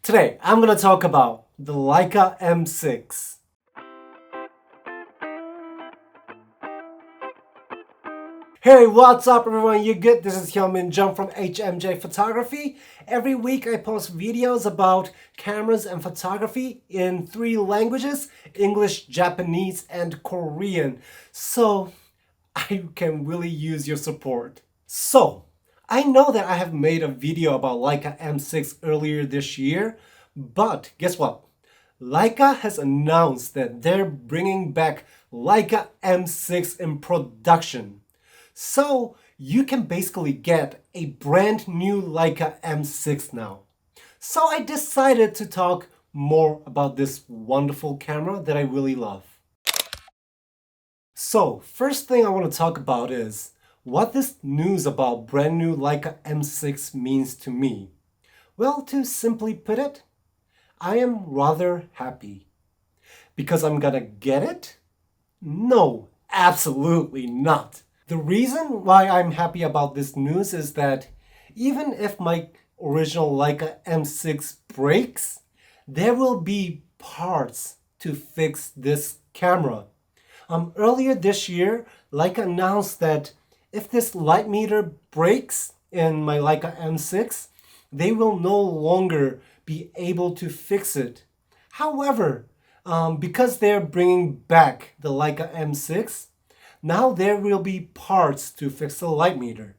Today, I'm going to talk about the Leica M6. Hey, what's up everyone? You good? This is Hyunmin Jung from HMJ Photography. Every week I post videos about cameras and photography in 3 languages: English, Japanese, and Korean. So I can really use your support. So, I know that I have made a video about Leica M6 earlier this year, but guess what? Leica has announced that they're bringing back Leica M6 in production. So, you can basically get a brand new Leica M6 now. So I decided to talk more about this wonderful camera that I really love. So, first thing I want to talk about is what this news about brand new Leica M6 means to me. Well, to simply put it, I am rather happy. Because I'm gonna get it? No, absolutely not. The reason why I'm happy about this news is that even if my original Leica M6 breaks, there will be parts to fix this camera. Earlier this year, Leica announced that if this light meter breaks in my Leica M6, they will no longer be able to fix it. However, because they're bringing back the Leica M6, now there will be parts to fix the light meter.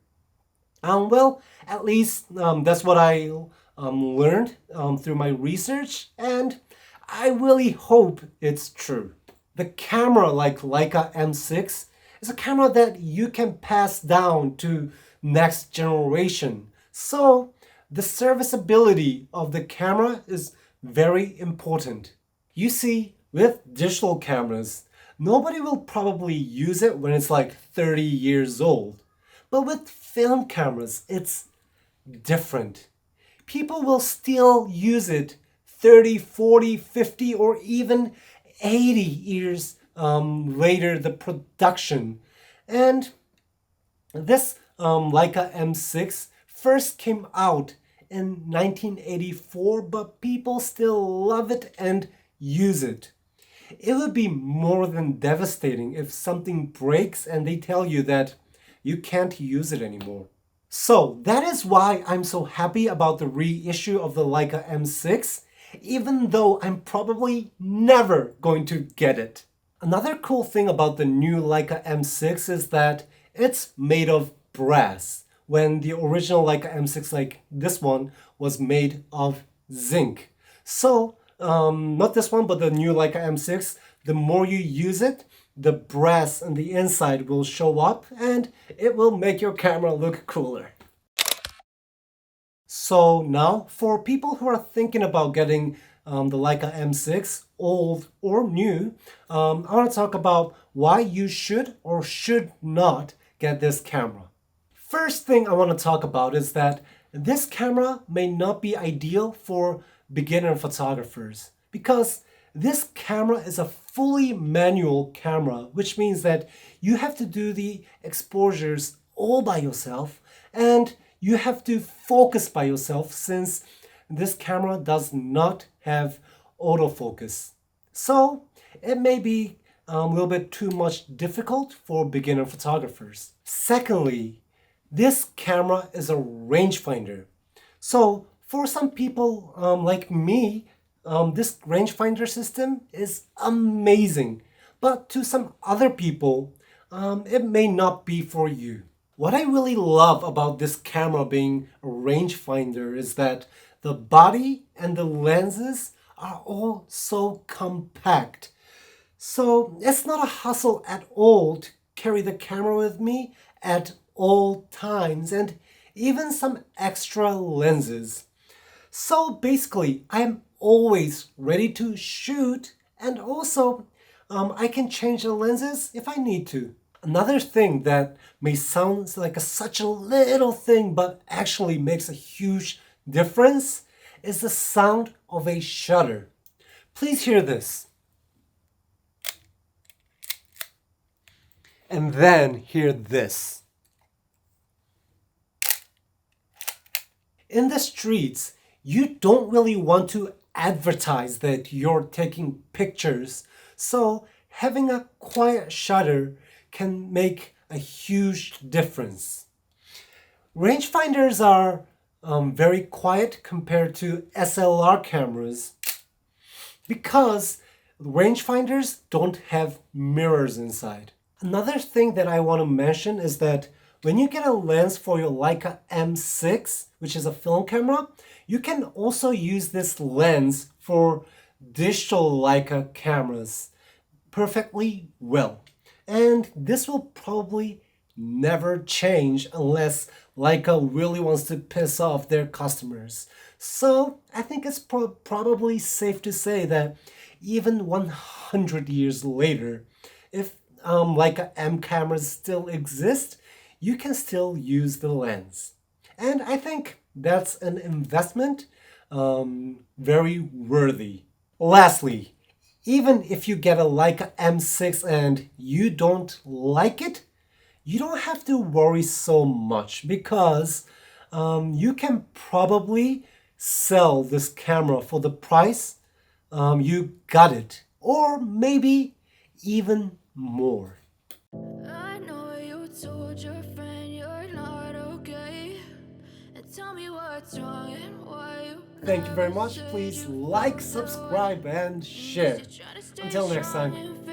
Well, at least that's what I learned through my research, and I really hope it's true. The camera like Leica M6 is a camera that you can pass down to next generation. So the serviceability of the camera is very important. You see, with digital cameras, nobody will probably use it when it's like 30 years old. But with film cameras, it's different. People will still use it 30, 40, 50, or even 80 years later, the production. And this Leica M6 first came out in 1984, but people still love it and use it. It would be more than devastating if something breaks and they tell you that you can't use it anymore. So that is why I'm so happy about the reissue of the Leica M6, even though I'm probably never going to get it. Another cool thing about the new Leica M6 is that it's made of brass, when the original Leica M6, like this one, was made of zinc. So, not this one, but the new Leica M6, the more you use it, the brass on the inside will show up and it will make your camera look cooler. So now, for people who are thinking about getting the Leica M6, old or new, I want to talk about why you should or should not get this camera. First thing I want to talk about is that this camera may not be ideal for beginner photographers because this camera is a fully manual camera, which means that you have to do the exposures all by yourself and you have to focus by yourself since this camera does not have autofocus. So it may be a little bit too much difficult for beginner photographers. Secondly, this camera is a rangefinder. So for some people like me, this rangefinder system is amazing. But to some other people, it may not be for you. What I really love about this camera being a rangefinder is that the body and the lenses are all so compact. So it's not a hassle at all to carry the camera with me at all times and even some extra lenses. So basically, I'm always ready to shoot and also I can change the lenses if I need to. Another thing that may sound like such a little thing but actually makes a huge difference is the sound of a shutter. Please hear this. And then hear this. In the streets, you don't really want to advertise that you're taking pictures, so having a quiet shutter can make a huge difference. Rangefinders are very quiet compared to SLR cameras because rangefinders don't have mirrors inside. Another thing that I want to mention is that when you get a lens for your Leica M6, which is a film camera, you can also use this lens for digital Leica cameras perfectly well. And this will probably never change unless Leica really wants to piss off their customers. So I think it's probably safe to say that even 100 years later, if Leica M cameras still exist, you can still use the lens. And I think that's an investment very worthy. Lastly, even if you get a Leica M6 and you don't like it, you don't have to worry so much because you can probably sell this camera for the price you got it, or maybe even more. I know you told your friend you're not okay. And tell me what's wrong and why you Thank you very never much. said Please you like, felt that way. subscribe, and Means share. you're trying to stay Until next strong time. and